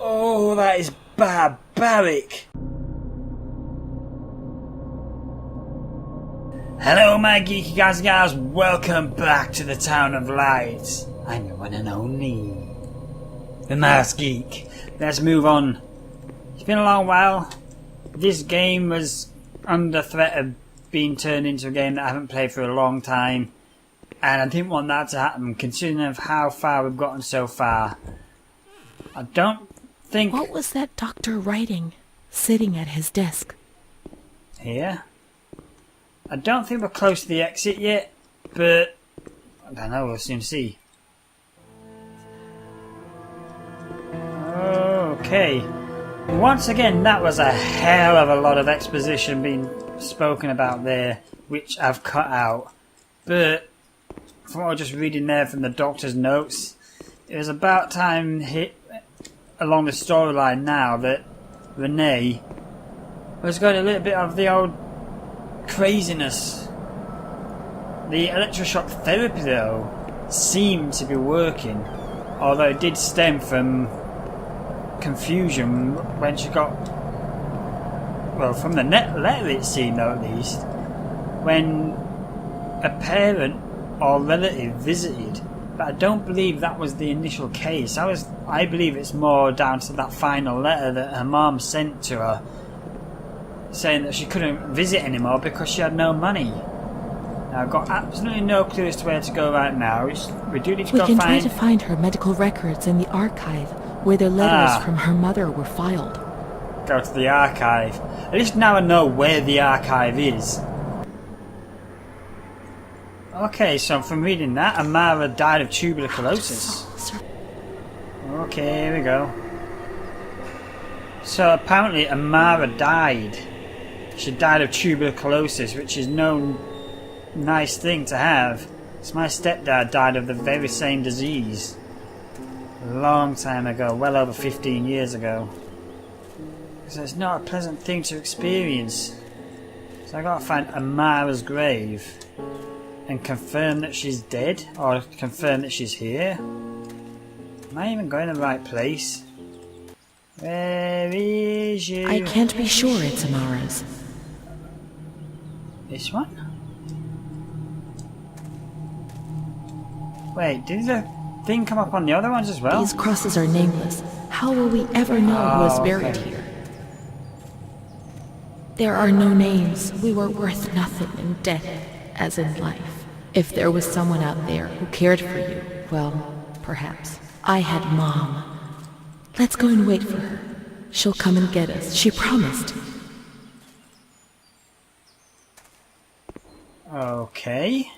Oh, that is barbaric. Hello my geeky guys and gals, welcome back to the Town of Light. I'm your one and only, the Mouse Geek. Let's move on. It's been a long while. This game was under threat of being turned into a game that I haven't played for a long time. And I didn't want that to happen, considering of how far we've gotten so far. I don't think... What was that doctor writing, sitting at his desk? Here? I don't think we're close to the exit yet, but... I don't know, we'll soon see. Okay. Once again, that was a hell of a lot of exposition being spoken about there, which I've cut out. But... from what I was just reading there from the doctor's notes, it was about time hit along the storyline now that Reneé was got a little bit of the old craziness. The electroshock therapy though seemed to be working, although it did stem from confusion when she got, well, from the letter it seemed though at least, when a parent or relative visited, but I don't believe that was the initial case. I believe it's more down to that final letter that her mom sent to her, saying that she couldn't visit anymore because she had no money. Now, I've got absolutely no clue as to where to go right now. We do need to go find... We can try to find her medical records in the archive, where the letters from her mother were filed. Go to the archive. At least now I know where the archive is. Okay, so from reading that, Amara died of tuberculosis. Okay, here we go. So apparently Amara died. She died of tuberculosis, which is no nice thing to have. So my stepdad died of the very same disease. A long time ago, well over 15 years ago. So it's not a pleasant thing to experience. So I gotta find Amara's grave and confirm that she's dead, or confirm that she's here. Am I even going to the right place? Where is you? I can't be sure it's Amara's. This one? Wait, did the thing come up on the other ones as well? These crosses are nameless. How will we ever know who is buried here? There are no names. We were worth nothing in death, as in life. If there was someone out there who cared for you, well, perhaps. I had Mom. Let's go and wait for her. She'll come and get us. She promised. Okay.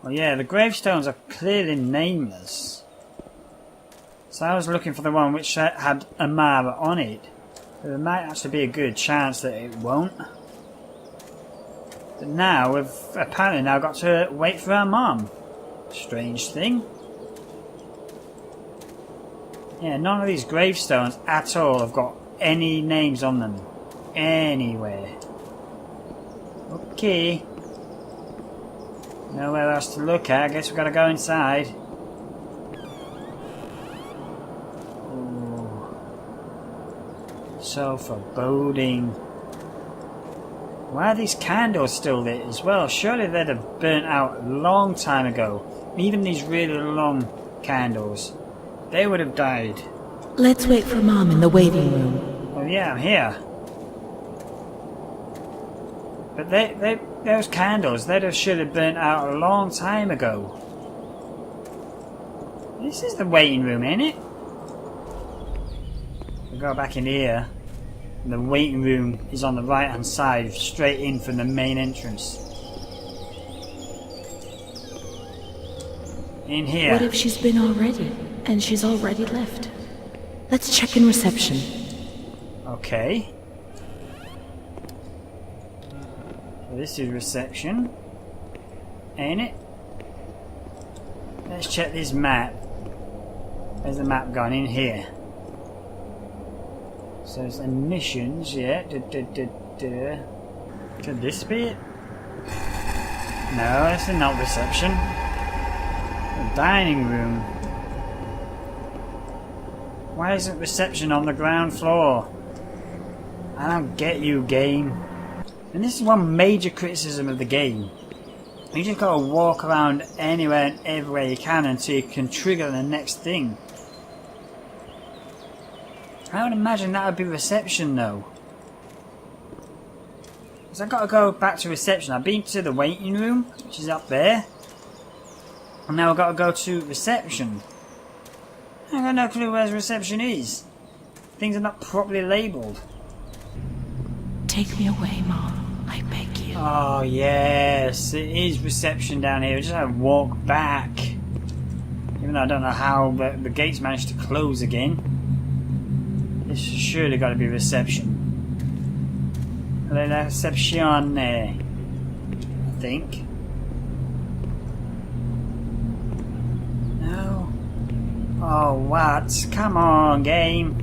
Well, yeah, the gravestones are clearly nameless. So I was looking for the one which had Amara on it. There might actually be a good chance that it won't. But now, we've apparently now got to wait for our mom. Strange thing. Yeah, none of these gravestones at all have got any names on them. Anywhere. Okay. Nowhere else to look at. I guess we've got to go inside. Ooh. So foreboding. Why are these candles still lit as well? Surely they'd have burnt out a long time ago. Even these really long candles. They would have died. Let's wait for Mom in the waiting room. Oh yeah, I'm here. But those candles, should have burnt out a long time ago. This is the waiting room, ain't it? We'll go back in here. The waiting room is on the right hand side, straight in from the main entrance. In here. What if she's been already, and she's already left? Let's check in reception. Okay. So this is reception. Ain't it? Let's check this map. Where's the map gone? In here. So it's admissions, yeah. Could this be it? No, this is not reception. The dining room. Why isn't reception on the ground floor? I don't get you, game. And this is one major criticism of the game. You just gotta walk around anywhere and everywhere you can until you can trigger the next thing. I would imagine that would be reception though. Because I've got to go back to reception. I've been to the waiting room, which is up there. And now I've got to go to reception. I've got no clue where reception is. Things are not properly labelled. Take me away, Mom. I beg you. Oh yes, it is reception down here. I just have to walk back. Even though I don't know how the gates managed to close again. This has surely got to be reception. La reception, I think. No. Oh, what? Come on, game.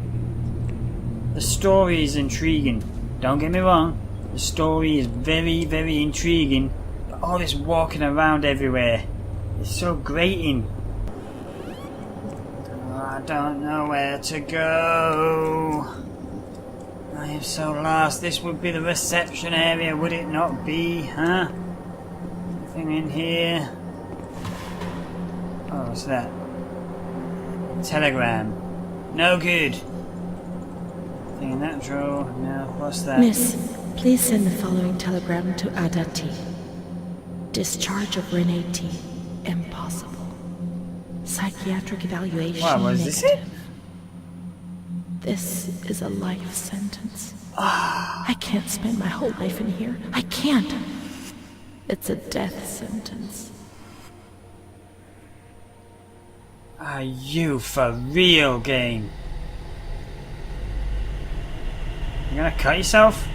The story is intriguing. Don't get me wrong. The story is very, very intriguing. But all this walking around everywhere is so grating. I don't know where to go. I am so lost. This would be the reception area, would it not be? Huh? Nothing in here. Oh, what's that? Telegram. No good. Nothing in that drawer. No, what's that? Miss, please send the following telegram to Ada T. Discharge of Reneé T. Impossible. Psychiatric evaluation What, was this it? negative. This is a life sentence. I can't spend my whole life in here. I can't. It's a death sentence. Are you for real, game? You gonna cut yourself?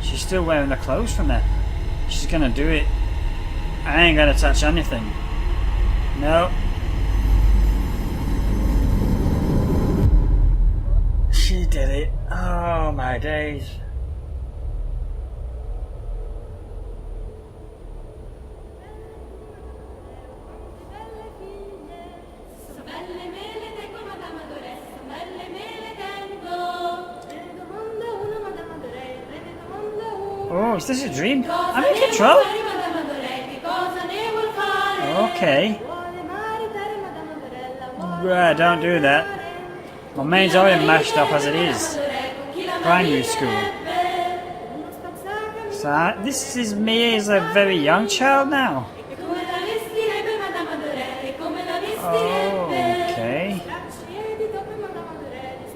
She's still wearing the clothes from there. She's gonna do it. I ain't gonna touch anything. No. She did it. Oh my days. Oh, is this a dream? I'm in control? Okay. Don't do that. My mind's already mashed up as it is. Primary school. So this is me as a very young child now. Okay.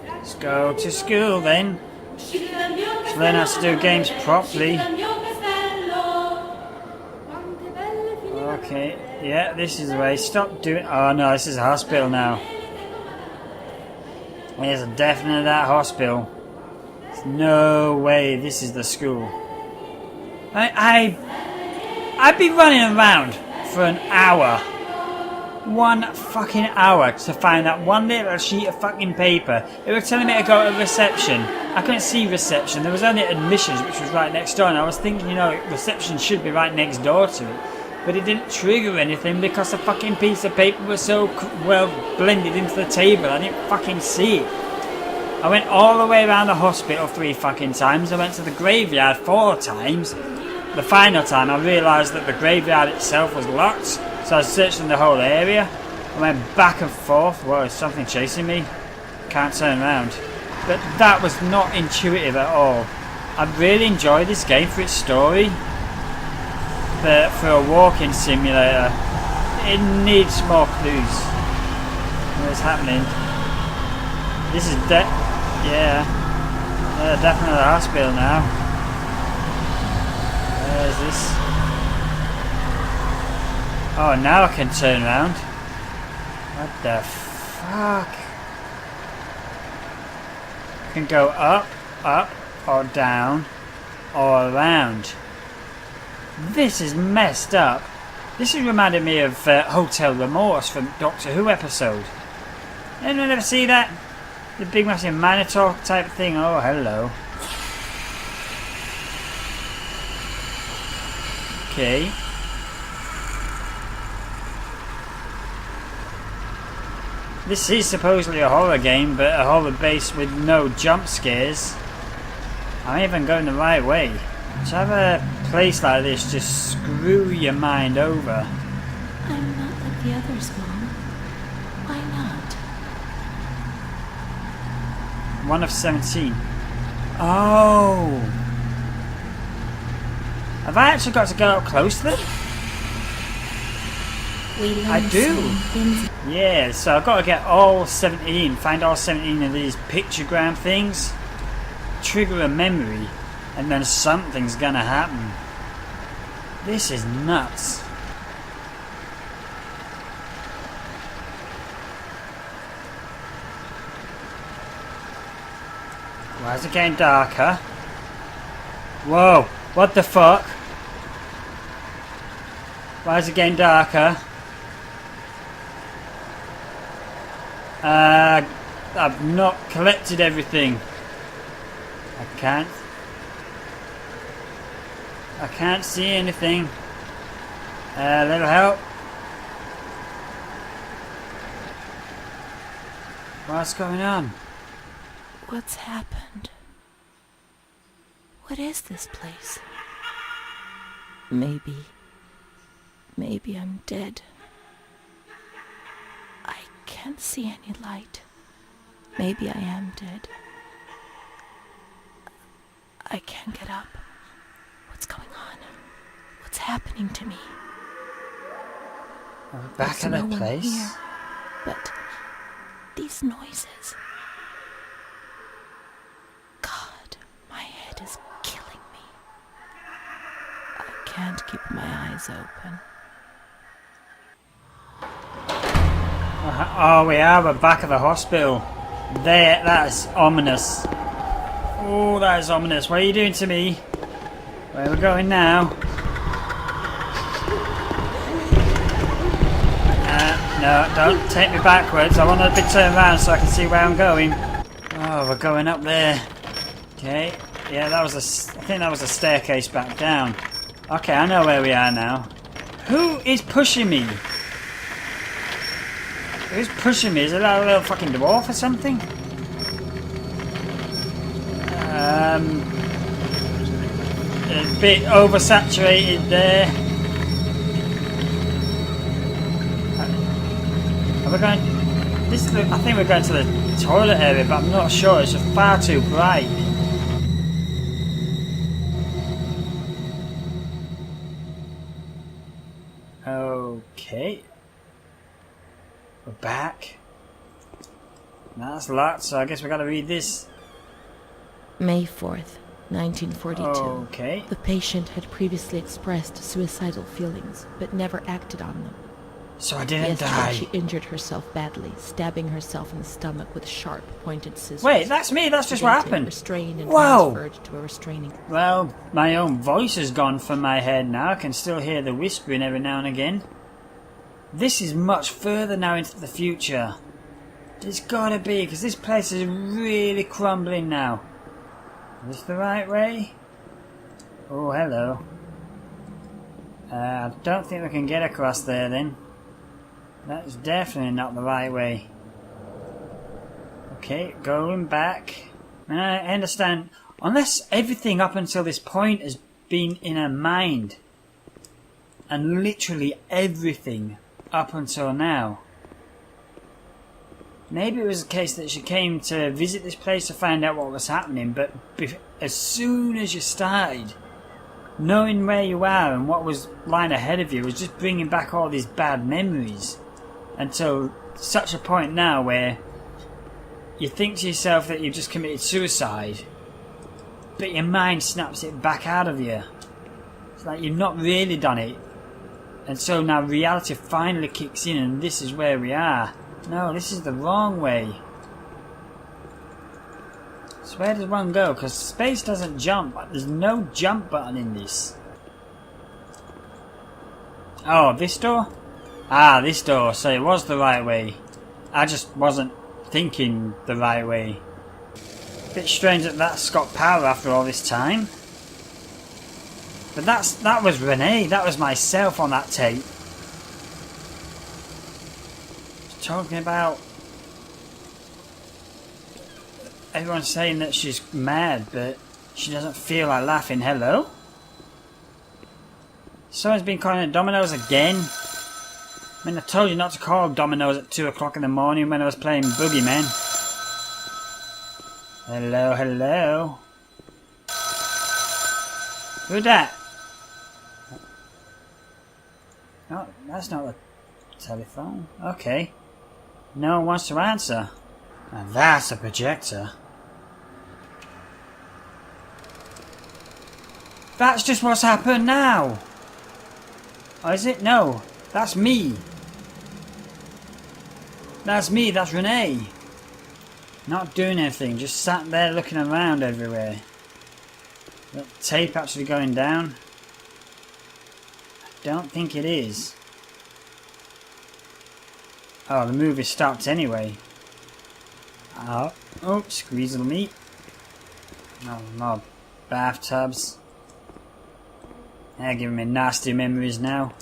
Let's go to school then. Let's learn how to do games properly. Okay, yeah, this is the way. Stop doing... Oh no, this is a hospital now. Yes, definitely that hospital. There's no way this is the school. I'd be running around for an hour. 1 fucking hour to find that one little sheet of fucking paper. They were telling me to go to reception. I couldn't see reception. There was only admissions, which was right next door. And I was thinking, you know, reception should be right next door to it. But it didn't trigger anything because the fucking piece of paper was so well blended into the table. I didn't fucking see it. I went all the way around the hospital 3 fucking times. I went to the graveyard 4 times. The final time I realised that the graveyard itself was locked. So I was searching the whole area. I went back and forth. Whoa, is something chasing me? Can't turn around. But that was not intuitive at all. I really enjoyed this game for its story. But for a walking simulator, it needs more clues. What's happening? This is definitely the hospital now. Where is this? Oh, now I can turn around. What the fuck? I can go up, or down, or around. This is messed up. This is reminding me of Hotel Remorse from Doctor Who episode. Anyone ever see that? The big massive Minotaur type thing. Oh, hello. Okay. This is supposedly a horror game, but a horror base with no jump scares. I'm even going the right way. To have a place like this just screw your mind over. I'm not like the others, Mom. Why not? 1 of 17. Oh! Have I actually got to go up close to them? I do! Yeah, so I've got to get all 17, find all 17 of these pictogram things, trigger a memory, and then something's gonna happen. This is nuts. Why is it getting darker? Whoa, what the fuck? Why is it getting darker? I've not collected everything. I can't see anything. A little help. What's going on? What's happened? What is this place? Maybe I'm dead. I can't see any light. Maybe I am dead. I can't get up. What's going on? What's happening to me? We're back in the place. Here, but these noises. God, my head is killing me. I can't keep my eyes open. Oh, we're back at the hospital. That's ominous. Oh, that is ominous. What are you doing to me? Where are we going now? No, don't take me backwards. I want to be turned around so I can see where I'm going. Oh, we're going up there. Okay. Yeah, I think that was a staircase back down. Okay, I know where we are now. Who is pushing me? Who's pushing me? Is it that little fucking dwarf or something? A bit oversaturated there. Are we going? I think we're going to the toilet area, but I'm not sure. It's just far too bright. Okay. We're back. That's locked, so I guess we gotta read this. May 4th, 1942. Okay. The patient had previously expressed suicidal feelings, but never acted on them. So I didn't Yesterday, die. she injured herself badly, stabbing herself in the stomach with sharp, pointed scissors. Wait, that's me. That's just what happened. Restrained and Whoa. transferred to a restraining. Well, my own voice has gone from my head now. I can still hear the whispering every now and again. This is much further now into the future. It's gotta be, because this place is really crumbling now. Is this the right way? Oh, hello. I don't think we can get across there then. That's definitely not the right way. Okay, going back. I understand. Unless everything up until this point has been in her mind. And literally everything up until now. Maybe it was a case that she came to visit this place to find out what was happening, but as soon as you started, knowing where you are and what was lying ahead of you was just bringing back all these bad memories. Until such a point now where you think to yourself that you've just committed suicide, but your mind snaps it back out of you. It's like you've not really done it. And so now reality finally kicks in, and this is where we are. No, this is the wrong way. So where does one go? Because space doesn't jump. There's no jump button in this. Oh, this door? Ah, this door. So it was the right way. I just wasn't thinking the right way. Bit strange that that's got power after all this time. But that was Reneé. That was myself on that tape. Talking about Everyone's saying that she's mad, but she doesn't feel like laughing. Hello? Someone's been calling it Domino's again? I mean, I told you not to call Domino's at 2 o'clock in the morning when I was playing Boogeyman. Hello, hello. Who's that? No, that's not the telephone. Okay. No one wants to answer. And that's a projector. That's just what's happened now. Oh, is it? No. That's me. That's me. That's Reneé. Not doing anything. Just sat there looking around everywhere. The tape actually going down? I don't think it is. Oh, the movie stopped anyway. Oh, squeeze the meat. Oh, more bathtubs. They're giving me nasty memories now.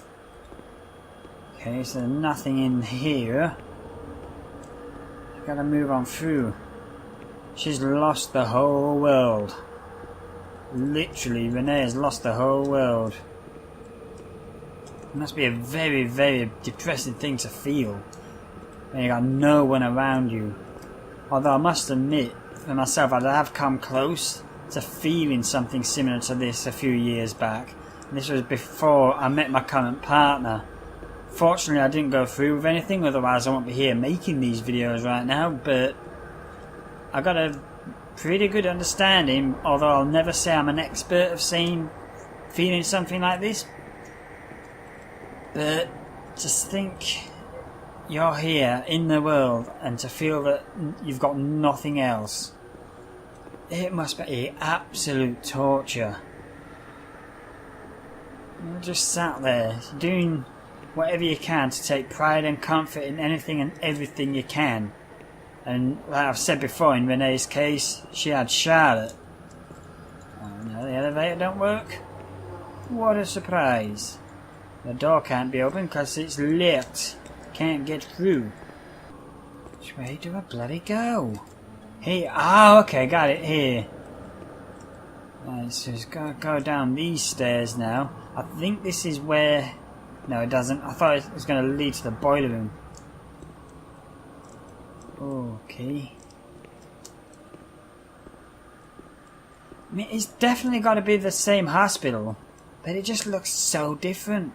Okay, so there's nothing in here. Gotta move on through. She's lost the whole world. Literally, Reneé has lost the whole world. It must be a very, very depressing thing to feel. When you got no one around you. Although I must admit, for myself, I have come close to feeling something similar to this a few years back. And this was before I met my current partner. Fortunately, I didn't go through with anything, otherwise I won't be here making these videos right now, but I got a pretty good understanding, although I'll never say I'm an expert of feeling something like this. But just think you're here in the world and to feel that you've got nothing else. It must be absolute torture. You're just sat there doing whatever you can to take pride and comfort in anything and everything you can. And like I've said before, in Reneé's case, she had Charlotte. Oh no, the elevator don't work? What a surprise. The door can't be opened because it's lit. Can't get through. Which way do I bloody go? Here. Oh, okay, got it. Here. Right, so it's got to go down these stairs now. I think this is where... No, it doesn't. I thought it was going to lead to the boiler room. Okay. I mean, it's definitely got to be the same hospital, but it just looks so different.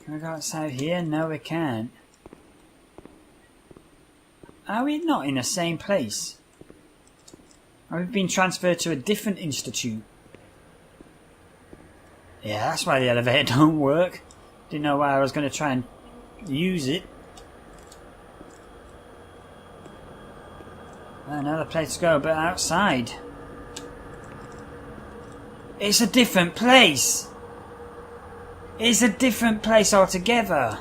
Can we go outside here? No, we can't. Are we not in the same place? Or we've been transferred to a different institute? Yeah, that's why the elevator don't work. Didn't know why I was going to try and use it. Another place to go, but outside. It's a different place! It's a different place altogether!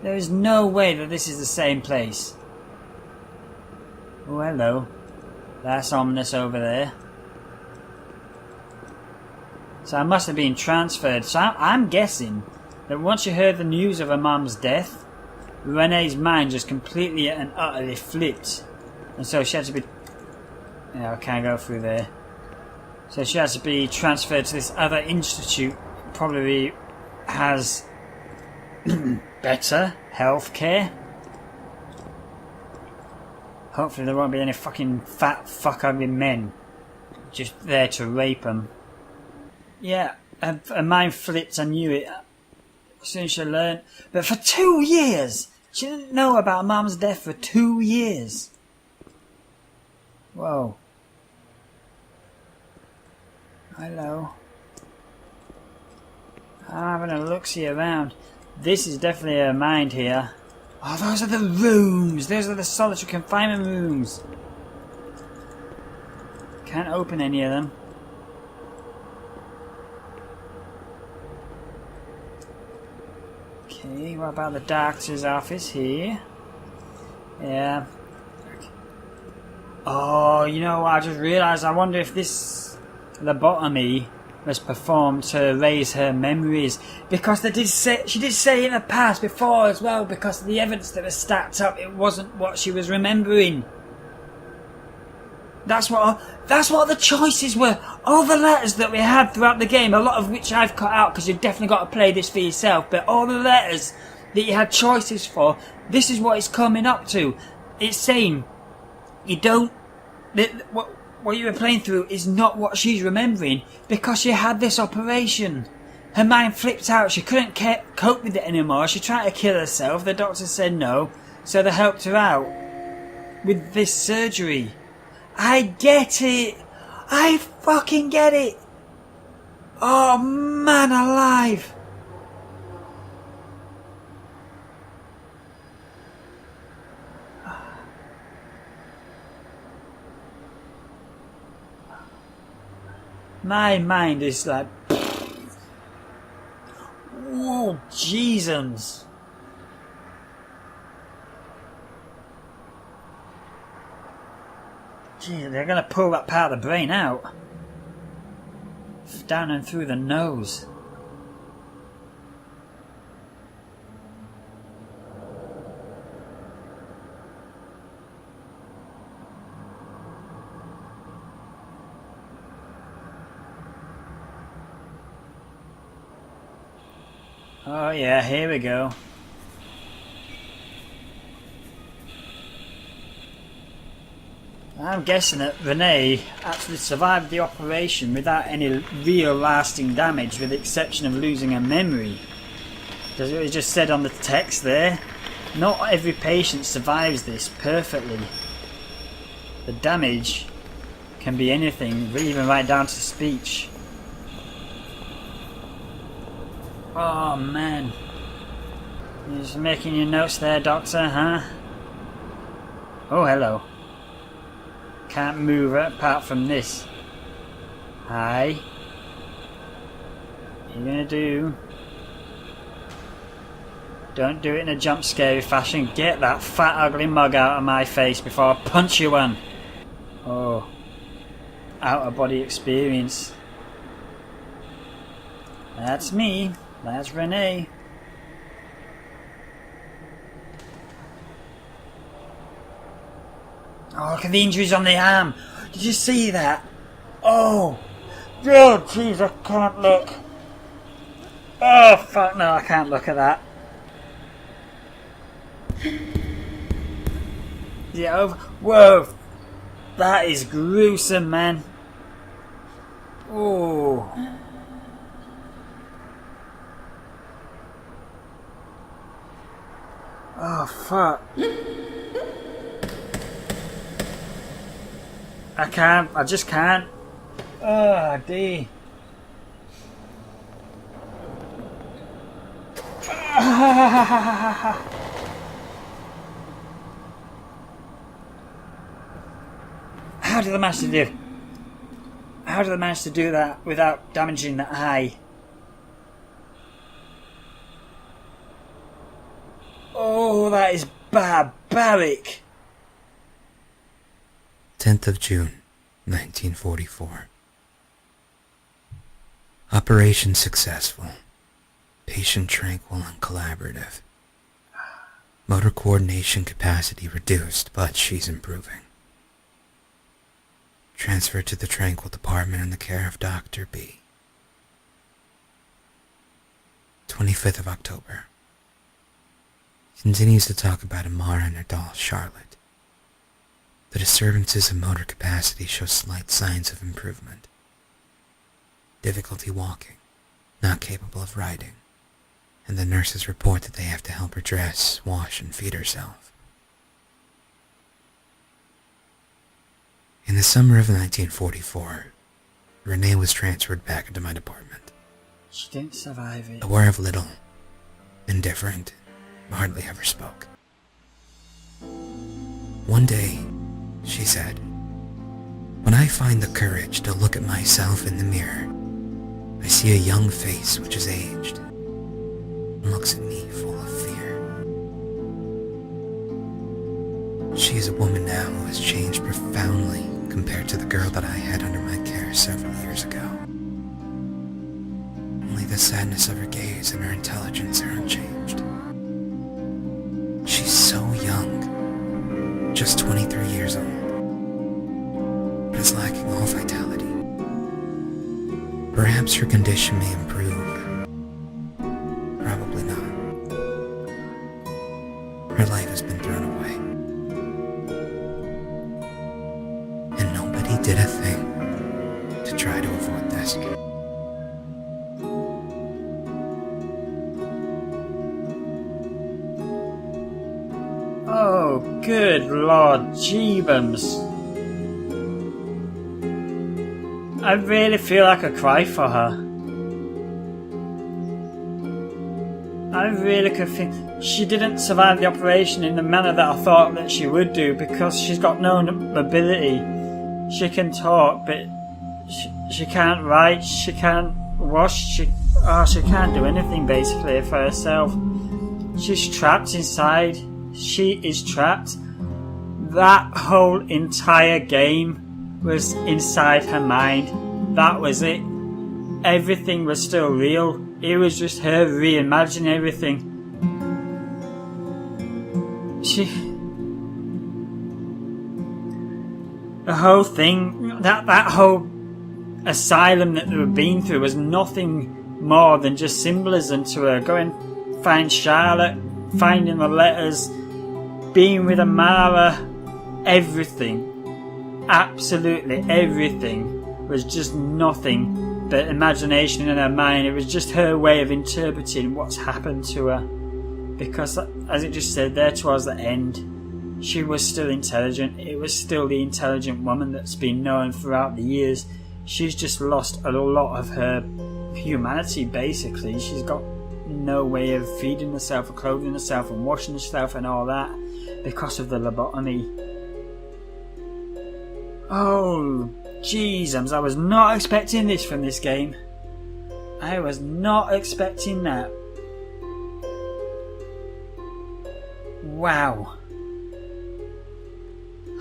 There is no way that this is the same place. Oh, hello. That's ominous over there. So I must have been transferred. So I'm guessing that once you heard the news of her mum's death, Reneé's mind just completely and utterly flipped. And so she had to be... Yeah, I can't go through there. So she has to be transferred to this other institute. Probably has better healthcare. Hopefully there won't be any fucking fat fuck ugly men just there to rape them. Yeah, her mind flipped, I knew it. As soon as she learned. But for 2 years! She didn't know about Mum's death for 2 years. Whoa. Hello. I'm having a look-see around. This is definitely her mind here. Oh, those are the rooms! Those are the solitary confinement rooms! Can't open any of them. Okay, what about the doctor's office here? Yeah. Oh, you know what? I just realised, I wonder if this lobotomy was performed to erase her memories, because she did say in the past before as well, because of the evidence that was stacked up, it wasn't what she was remembering. That's what the choices were. All the letters that we had throughout the game, a lot of which I've cut out because you've definitely got to play this for yourself, but all the letters that you had choices for, this is what it's coming up to. It's saying you don't... What you were playing through is not what she's remembering, because she had this operation. Her mind flipped out. She couldn't cope with it anymore. She tried to kill herself. The doctor said no, so they helped her out with this surgery. I get it. I fucking get it. Oh man alive. My mind is like... Whoa, Jesus. Jeez, they're gonna pull that part of the brain out. Down and through the nose. Oh yeah, here we go. I'm guessing that Reneé actually survived the operation without any real lasting damage, with the exception of losing her memory. As it was just said on the text there, not every patient survives this perfectly. The damage can be anything, even right down to speech. Oh man. You're just making your notes there, Doctor, huh? Oh, hello. Can't move it apart from this. Hi. What are you gonna do? Don't do it in a jump scary fashion. Get that fat ugly mug out of my face before I punch you one. Oh. Out of body experience. That's me. That's Reneé. Oh, look at the injuries on the arm. Did you see that? Oh. Oh, jeez, I can't look. Oh, fuck no, I can't look at that. Yeah, oh, whoa. That is gruesome, man. Oh. Oh, fuck. I can't. I just can't. Oh, D. How did they manage to do? How did they manage to do that without damaging the eye? Oh, that is barbaric. 10th of June, 1944. Operation successful. Patient tranquil and collaborative. Motor coordination capacity reduced, but she's improving. Transferred to the tranquil department in the care of Dr. B. 25th of October. Continues to talk about Amara and her doll, Charlotte. The disturbances of motor capacity show slight signs of improvement. Difficulty walking, not capable of riding, and the nurses report that they have to help her dress, wash, and feed herself. In the summer of 1944, Reneé was transferred back into my department. She didn't survive it. Aware of little, indifferent, hardly ever spoke. One day, she said, "When I find the courage to look at myself in the mirror, I see a young face which is aged and looks at me full of fear. She is a woman now who has changed profoundly compared to the girl that I had under my care several years ago. sadness of her gaze and her intelligence are unchanged. She's so young, just 23 years old, but is lacking all vitality. Perhaps her condition may improve. Probably not. Her life has been thrown away. And nobody did a thing to try to avoid this. Oh, good Lord Jeebums. I really feel like I cry for her. I really could think she didn't survive the operation in the manner that I thought that she would do, because she's got no mobility. She can talk, but she can't write, she can't wash, she can't do anything basically for herself. She's trapped inside. She is trapped. That whole entire game was inside her mind. That was it. Everything was still real. It was just her reimagining everything. The whole thing, that whole asylum that they were being through was nothing more than just symbolism to her. Go and find Charlotte, finding the letters, being with Amara, everything, absolutely everything was just nothing but imagination in her mind. It was just her way of interpreting what's happened to her, because as it just said there towards the end, she was still intelligent. It was still the intelligent woman that's been known throughout the years. She's just lost a lot of her humanity basically. She's got no way of feeding herself or clothing herself and washing herself and all that because of the lobotomy. Oh jeez, I was not expecting this from this game. I was not expecting that. Wow.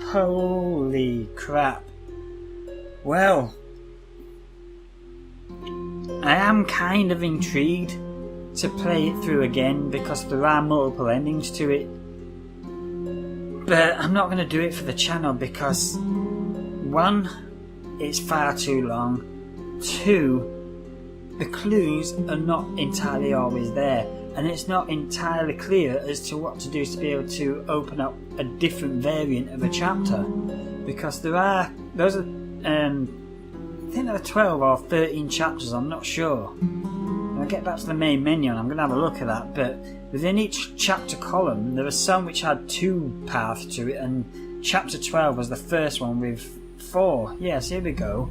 Holy crap. Well, I am kind of intrigued to play it through again because there are multiple endings to it. But I'm not going to do it for the channel because, one, it's far too long. Two, the clues are not entirely always there, and it's not entirely clear as to what to do to be able to open up a different variant of a chapter, because there are I think there are 12 or 13 chapters, I'm not sure. When I get back to the main menu and I'm going to have a look at that, but within each chapter column there were some which had 2 paths to it, and chapter 12 was the first one with 4. Yes, here we go.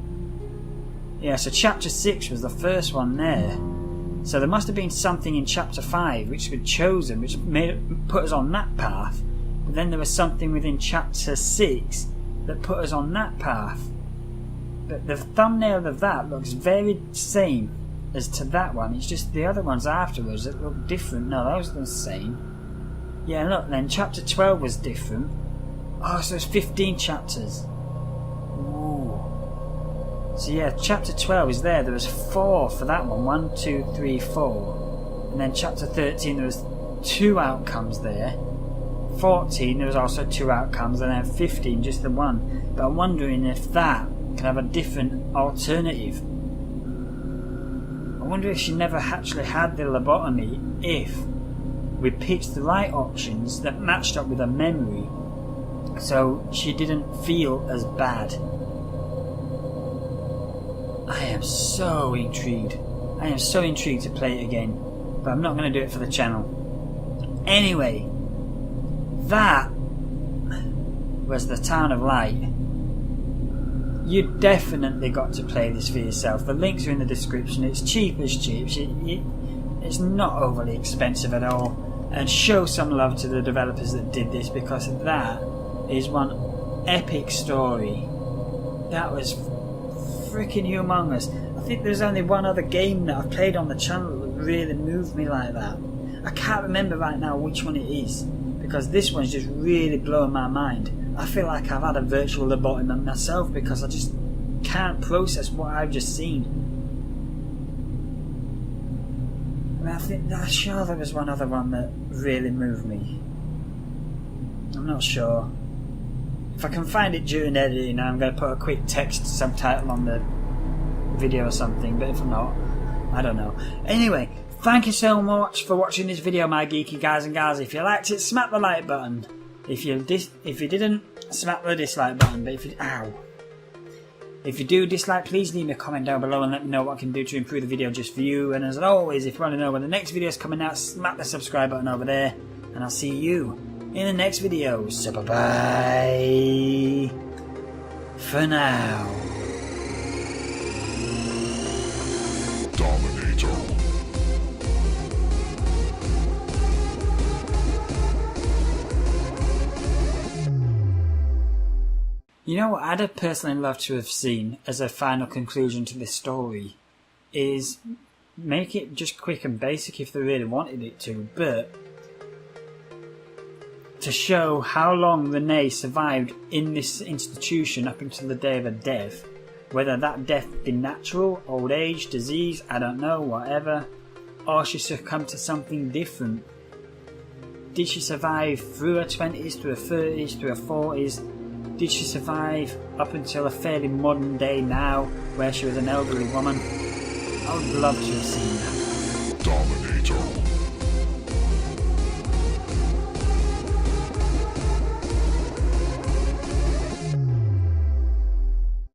Yeah, so chapter 6 was the first one there. So there must have been something in chapter 5 which we'd chosen, which put us on that path. But then there was something within chapter 6 that put us on that path. But the thumbnail of that looks very same as to that one. It's just the other ones afterwards that look different. No, those are the same. Yeah, look then, chapter 12 was different. Oh, so there's 15 chapters. Ooh. So yeah, chapter 12 is there. There was 4 for that one. 1, 2, 3, 4. And then chapter 13 there was 2 outcomes there. 14 there was also 2 outcomes, and then 15 just the one. But I'm wondering if that can have a different alternative. I wonder if she never actually had the lobotomy, if we picked the right options that matched up with her memory, so she didn't feel as bad. I am so intrigued. I am so intrigued to play it again, but I'm not going to do it for the channel. Anyway, that was the Town of Light. You definitely got to play this for yourself. The links are in the description. It's cheap as cheap. It's not overly expensive at all. And show some love to the developers that did this, because that is one epic story. That was freaking humongous. I think there's only one other game that I've played on the channel that really moved me like that. I can't remember right now which one it is, because this one's just really blowing my mind. I feel like I've had a virtual lobotomy myself, because I just can't process what I've just seen. I'm sure there was one other one that really moved me. I'm not sure. If I can find it during editing, I'm going to put a quick text subtitle on the video or something, but if not, I don't know. Anyway, thank you so much for watching this video, my geeky guys and gals. If you liked it, smack the like button. If you didn't, smack the dislike button. But if you do dislike, please leave me a comment down below and let me know what I can do to improve the video just for you. And as always, if you want to know when the next video is coming out, smack the subscribe button over there. And I'll see you in the next video. So bye-bye for now. Dominator. You know what I'd have personally loved to have seen as a final conclusion to this story is make it just quick and basic if they really wanted it to, but to show how long Reneé survived in this institution up until the day of her death. Whether that death be natural, old age, disease, I don't know, whatever, or she succumbed to something different. Did she survive through her 20s, through her 30s, through her 40s? Did she survive up until a fairly modern day now, where she was an elderly woman? I would love to have seen that.